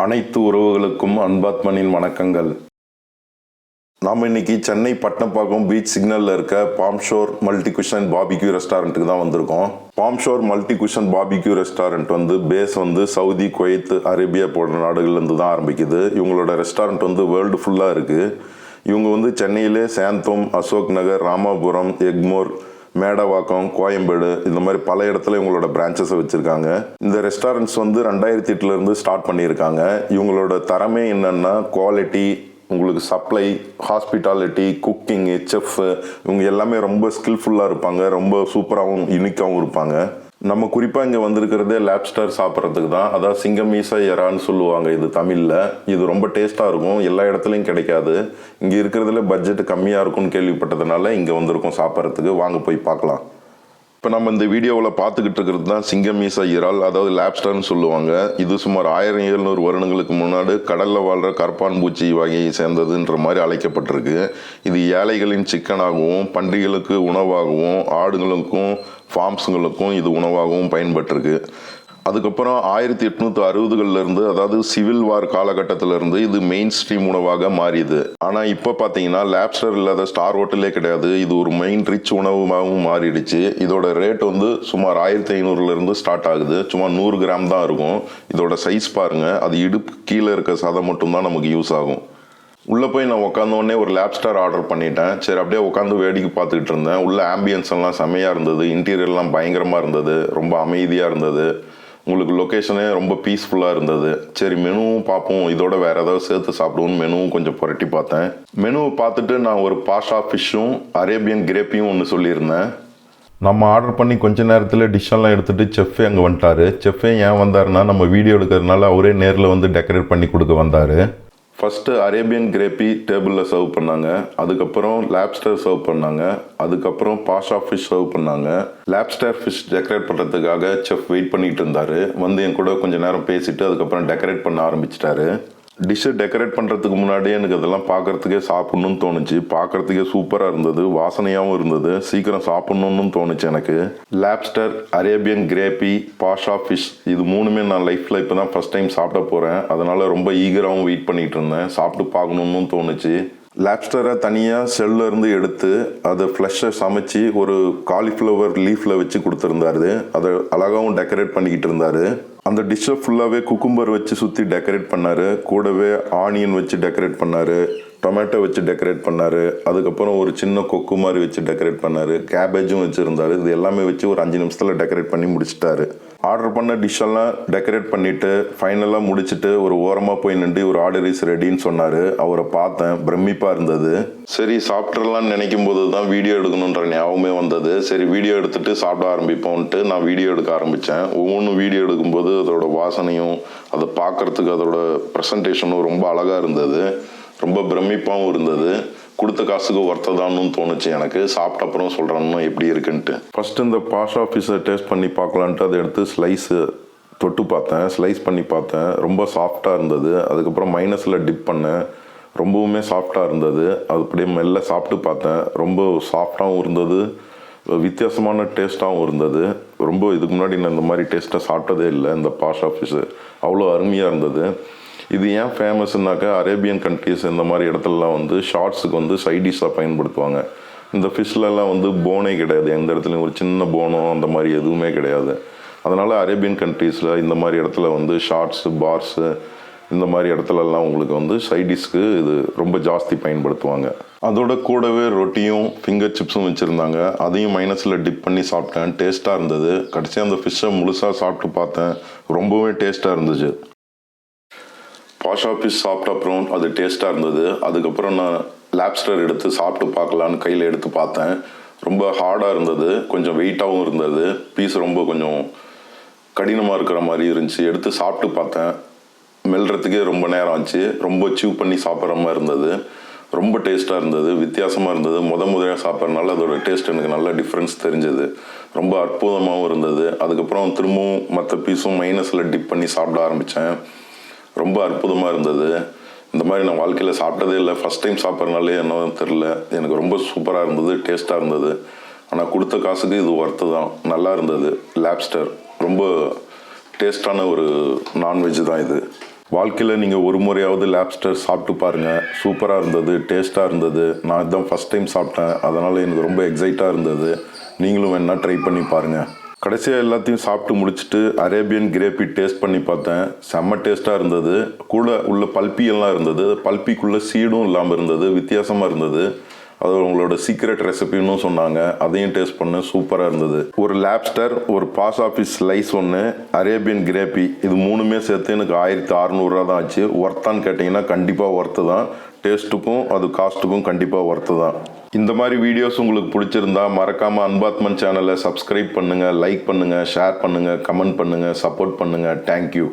அனைத்து உறவுகளுக்கும் அன்பாத்மனின் வணக்கங்கள். நாம் இன்னைக்கு சென்னை பட்டணப்பாக்கம் பீச் சிக்னலில் இருக்க Palm Shore multi cuisine barbecue ரெஸ்டாரண்ட்டுக்கு தான் வந்திருக்கோம். Palm Shore multi cuisine barbecue restaurant base Saudi, Kuwait, Arabia போன்ற நாடுகள்லேருந்து தான் ஆரம்பிக்குது. இவங்களோட ரெஸ்டாரண்ட் வேர்ல்டு ஃபுல்லாக இருக்குது. இவங்க சென்னையிலே சேந்தோம், அசோக் நகர், ராமாபுரம், எக்மோர், மேடவாக்கம், கோயம்பேடு இந்த மாதிரி பல இடத்துல இவங்களோட பிரான்ச்சஸை வச்சுருக்காங்க. இந்த ரெஸ்டாரண்ட்ஸ் 2008 ஸ்டார்ட் பண்ணியிருக்காங்க. இவங்களோட தரமே என்னென்னா குவாலிட்டி, உங்களுக்கு சப்ளை, ஹாஸ்பிட்டாலிட்டி, குக்கிங், செஃப் இவங்க எல்லாமே ரொம்ப ஸ்கில்ஃபுல்லாக இருப்பாங்க. ரொம்ப சூப்பராகவும் யூனிக்காகவும் இருப்பாங்க. நம்ம குறிப்பாக இங்கே வந்திருக்கிறதே லாப்ஸ்டர் சாப்பிட்றதுக்கு தான். அதாவது சிங்கமீசா எறான்னு சொல்லுவாங்க இது தமிழில். இது ரொம்ப டேஸ்ட்டாக இருக்கும். எல்லா இடத்துலையும் கிடைக்காது. இங்கே இருக்கிறதுல பட்ஜெட் கம்மியாக இருக்கும்னு கேள்விப்பட்டதுனால இங்கே வந்திருக்கோம் சாப்பிட்றதுக்கு. வாங்க போய் பார்க்கலாம். இப்போ நம்ம இந்த வீடியோவில் பார்த்துக்கிட்டு இருக்கிறது தான் சிங்கமீசா இறால், அதாவது லாப்ஸ்டர்னு சொல்லுவாங்க. இது சுமார் 1700 வருடங்களுக்கு முன்னாடி கடலில் வாழ்கிற கரப்பான் பூச்சி வகையை சேர்ந்ததுன்ற மாதிரி அழைக்கப்பட்டிருக்கு. இது ஏழைகளின் சிக்கனாகவும், பன்றிகளுக்கு உணவாகவும், ஆடுகளுக்கும் ஃபார்ம்ஸுங்களுக்கும் இது உணவாகவும் பயன்பட்டிருக்கு. அதுக்கப்புறம் 1860களிலிருந்து, அதாவது சிவில் வார் காலகட்டத்திலிருந்து இது மெயின் ஸ்ட்ரீம் உணவாக மாறியது. ஆனால் இப்போ பார்த்தீங்கன்னா லாப்ஸ்டர் இல்லாத ஸ்டார் ஹோட்டலே கிடையாது. இது ஒரு மெயின் ரிச் உணவாகவும் மாறிடுச்சு. இதோட ரேட் சுமார் 1500லேருந்து ஸ்டார்ட் ஆகுது. சும்மா 100 கிராம் தான் இருக்கும். இதோட சைஸ் பாருங்கள். அது இடுப்பு கீழே இருக்க சதை மட்டும்தான் நமக்கு யூஸ் ஆகும். உள்ளே போய் நான் உட்காந்தோடனே ஒரு லாப்ஸ்டர் ஆர்டர் பண்ணிட்டேன். சரி, அப்படியே உட்காந்து வேடிக்கை பார்த்துக்கிட்டு இருந்தேன். உள்ள ஆம்பியன்ஸ் எல்லாம் செம்மையாக இருந்தது. இன்டீரியர்லாம் பயங்கரமாக இருந்தது. ரொம்ப அமைதியாக இருந்தது. உங்களுக்கு லொக்கேஷனே ரொம்ப பீஸ்ஃபுல்லாக இருந்தது. சரி, மெனுவும் பார்ப்போம், இதோட வேறு ஏதாவது சேர்த்து சாப்பிடுவோன்னு மெனுவும் கொஞ்சம் புரட்டி பார்த்தேன். மெனுவை பார்த்துட்டு நான் ஒரு பாஷா ஃபிஷ்ஷும் அரேபியன் கிரேப்பியும் ஒன்று சொல்லியிருந்தேன். நம்ம ஆர்டர் பண்ணி கொஞ்ச நேரத்தில் டிஷ்ஷெல்லாம் எடுத்துகிட்டு செஃப்பே அங்கே வந்துட்டார். செஃப்பே ஏன் வந்தாருன்னா, நம்ம வீடியோ எடுக்கிறதுனால அவரே நேரில் டெக்கரேட் பண்ணி கொடுக்க வந்தார். ஃபஸ்ட்டு அரேபியன் கிரேப்பி டேபிளில் சர்வ் பண்ணாங்க. அதுக்கப்புறம் லாப்ஸ்டர் சர்வ் பண்ணாங்க. அதுக்கப்புறம் பாஷா ஃபிஷ் சர்வ் பண்ணாங்க. லாப்ஸ்டர் ஃபிஷ் டெக்கரேட் பண்ணுறதுக்காக செஃப் வெயிட் பண்ணிகிட்டு இருந்தார். என் கூட கொஞ்சம் நேரம் பேசிட்டு அதுக்கப்புறம் டெக்கரேட் பண்ண ஆரம்பிச்சிட்டாரு. டிஷ்ஷை டெக்கரேட் பண்ணுறதுக்கு முன்னாடியே எனக்கு அதெல்லாம் பார்க்குறதுக்கே சாப்பிட்ணுன்னு தோணுச்சு. பார்க்குறதுக்கே சூப்பராக இருந்தது. வாசனையாகவும் இருந்தது. சீக்கிரம் சாப்பிட்ணுன்னு தோணுச்சு எனக்கு. லாப்ஸ்டர், அரேபியன் கிரேப்பி, பாஷா ஃபிஷ் இது மூணுமே நான் லைஃப்பில் இப்போ தான் ஃபஸ்ட் டைம் சாப்பிட போகிறேன். அதனால் ரொம்ப ஈகராகவும் வெயிட் பண்ணிகிட்டு இருந்தேன். சாப்பிட்டு பார்க்கணுன்னு தோணுச்சு. லாப்ஸ்டரை தனியாக செல்லேருந்து எடுத்து அதை ஃப்ளஷை சமைச்சு ஒரு காலிஃப்ளவர் லீஃபில் வச்சு கொடுத்துருந்தாரு. அதை அழகாகவும் டெக்கரேட் பண்ணிக்கிட்டு இருந்தார். அந்த டிஷ்ஷை ஃபுல்லாகவே குக்கும்பர் வச்சு சுற்றி டெக்கரேட் பண்ணார். கூடவே ஆனியன் வச்சு டெக்கரேட் பண்ணார். டொமேட்டோ வச்சு டெக்கரேட் பண்ணார். அதுக்கப்புறம் ஒரு சின்ன கொக்கு மாதிரி வச்சு டெக்கரேட் பண்ணார். கேபேஜும் வச்சுருந்தார். இது எல்லாமே வச்சு ஒரு 5 நிமிஷத்தில் டெக்கரேட் பண்ணி முடிச்சிட்டாரு. ஆர்டர் பண்ண டிஷ்ஷெல்லாம் டெக்கரேட் பண்ணிவிட்டு ஃபைனலாக முடிச்சுட்டு ஒரு ஓரமாக போய் நின்று ஒரு ஆர்டர் இஸ் ரெடின்னு சொன்னார். அவரை பார்த்தேன். பிரமிப்பாக இருந்தது. சரி, சாப்பிட்றலான்னு நினைக்கும் போது தான் வீடியோ எடுக்கணுன்ற ஞாபகமே வந்தது. சரி, வீடியோ எடுத்துகிட்டு சாப்பிட ஆரம்பிப்போம்ன்ட்டு நான் வீடியோ எடுக்க ஆரம்பித்தேன். ஒவ்வொன்றும் வீடியோ எடுக்கும்போது அதோட வாசனையும் அதை பார்க்குறதுக்கு அதோட ப்ரெசன்டேஷனும் ரொம்ப அழகாக இருந்தது. ரொம்ப பிரமிப்பாகவும் இருந்தது. கொடுத்த காசுக்கு ஒர்த்ததான்னு தோணுச்சு எனக்கு. சாப்பிட்ட அப்புறம் சொல்கிறேன்னு எப்படி இருக்குன்ட்டு. ஃபஸ்ட்டு இந்த பாஷா ஃபிஷ்ஷை டேஸ்ட் பண்ணி பார்க்கலான்ட்டு அதை எடுத்து ஸ்லைஸு தொட்டு பார்த்தேன். ஸ்லைஸ் பண்ணி பார்த்தேன். ரொம்ப சாஃப்டாக இருந்தது. அதுக்கப்புறம் மைனஸில் டிப் பண்ணேன். ரொம்பவுமே சாஃப்டாக இருந்தது. அது அப்படியே மெல்ல சாப்பிட்டு பார்த்தேன். ரொம்ப சாஃப்டாகவும் இருந்தது. வித்தியாசமான டேஸ்ட்டாகவும் இருந்தது. ரொம்ப இதுக்கு முன்னாடி நான் இந்த மாதிரி டேஸ்ட்டை சாப்பிட்டதே இல்லை. இந்த பாஷா ஃபிஷ்ஷு அவ்வளோ அருமையாக இருந்தது. இது ஏன் ஃபேமஸ்னாக்கா, அரேபியன் கண்ட்ரீஸ் இந்த மாதிரி இடத்துலலாம் ஷார்ட்ஸுக்கு சைடிஷாக பயன்படுத்துவாங்க. இந்த ஃபிஷ்லலாம் போனே கிடையாது. எந்த இடத்துலையும் ஒரு சின்ன போனோ அந்த மாதிரி எதுவுமே கிடையாது. அதனால் அரேபியன் கண்ட்ரீஸில் இந்த மாதிரி இடத்துல ஷார்ட்ஸு, பார்ஸு இந்த மாதிரி இடத்துலலாம் உங்களுக்கு சைடிஷ்க்கு இது ரொம்ப ஜாஸ்தி பயன்படுத்துவாங்க. அதோட கூடவே ரொட்டியும் ஃபிங்கர் சிப்ஸும் வச்சுருந்தாங்க. அதையும் மைனஸில் டிப் பண்ணி சாப்பிட்டேன். டேஸ்ட்டாக இருந்தது. கடைசியாக அந்த ஃபிஷ்ஷை முழுசாக சாப்பிட்டு பார்த்தேன். ரொம்பவே டேஸ்ட்டாக இருந்துச்சு. பாஷா ஃபிஷ் சாப்பிட்ட அப்புறம் அது டேஸ்ட்டாக இருந்தது. அதுக்கப்புறம் நான் லாப்ஸ்டர் எடுத்து சாப்பிட்டு பார்க்கலான்னு கையில் எடுத்து பார்த்தேன். ரொம்ப ஹார்டாக இருந்தது. கொஞ்சம் வெயிட்டாகவும் இருந்தது. பீஸ் ரொம்ப கொஞ்சம் கடினமாக இருக்கிற மாதிரி இருந்துச்சு. எடுத்து சாப்பிட்டு பார்த்தேன். மெல்றதுக்கே ரொம்ப நேரம் ஆச்சு. ரொம்ப சீவ் பண்ணி சாப்பிட்ற மாதிரி இருந்தது. ரொம்ப டேஸ்ட்டாக இருந்தது. வித்தியாசமாக இருந்தது. முதல்ல சாப்பிட்றதுனால அதோட டேஸ்ட் எனக்கு நல்ல டிஃப்ரென்ஸ் தெரிஞ்சது. ரொம்ப அற்புதமாகவும் இருந்தது. அதுக்கப்புறம் திரும்பவும் மற்ற பீஸும் மைனஸில் டிப் பண்ணி சாப்பிட ஆரம்பித்தேன். ரொம்ப அற்புதமாக இருந்தது. இந்த மாதிரி நான் வாழ்க்கையில் சாப்பிட்டதே இல்லை. ஃபஸ்ட் டைம் சாப்பிட்றதுனாலே என்னன்னு தெரில. எனக்கு ரொம்ப சூப்பராக இருந்தது. டேஸ்ட்டாக இருந்தது. ஆனால் கொடுத்த காசுக்கு இது ஒர்த்து தான். நல்லா இருந்தது. லாப்ஸ்டர் ரொம்ப டேஸ்டான ஒரு நான்வெஜ் தான் இது. வாழ்க்கையில் நீங்கள் ஒரு முறையாவது லாப்ஸ்டர் சாப்பிட்டு பாருங்கள். சூப்பராக இருந்தது, டேஸ்ட்டாக இருந்தது. நான் இதுதான் ஃபஸ்ட் டைம் சாப்பிட்டேன், அதனால் எனக்கு ரொம்ப எக்ஸைட்டாக இருந்தது. நீங்களும் வேணால் ட்ரை பண்ணி பாருங்கள். கடைசியாக எல்லாத்தையும் சாப்பிட்டு முடிச்சுட்டு அரேபியன் கிரேப்பி டேஸ்ட் பண்ணி பார்த்தேன். செம்ம டேஸ்ட்டாக இருந்தது. கூட உள்ள பல்பியெல்லாம் இருந்தது. பல்பிக்குள்ளே சீடும் இல்லாமல் இருந்தது. வித்தியாசமாக இருந்தது. அது உங்களோட சீக்ரெட் ரெசிபின்னு சொன்னாங்க. அதையும் டேஸ்ட் பண்ண சூப்பராக இருந்தது. ஒரு லாப்ஸ்டர், ஒரு பாஸ் ஆஃபீஸ் ஸ்லைஸ் ஒன்று, அரேபியன் கிரேப்பி, இது மூணுமே சேர்த்து எனக்கு 1600 தான் ஆச்சு. ஒர்த்தான்னு கேட்டிங்கன்னா கண்டிப்பாக ஒர்த்து தான். டேஸ்ட்டுக்கும் அது காஸ்ட்டுக்கும் கண்டிப்பாக ஒர்த்து தான். இந்த மாதிரி வீடியோஸ் உங்களுக்கு பிடிச்சிருந்தா மறக்காமல் அன்பாத்மன் சேனலை சப்ஸ்கிரைப் பண்ணுங்கள், லைக் பண்ணுங்கள், ஷேர் பண்ணுங்கள், கமெண்ட் பண்ணுங்கள், சப்போர்ட் பண்ணுங்கள். தேங்க்யூ.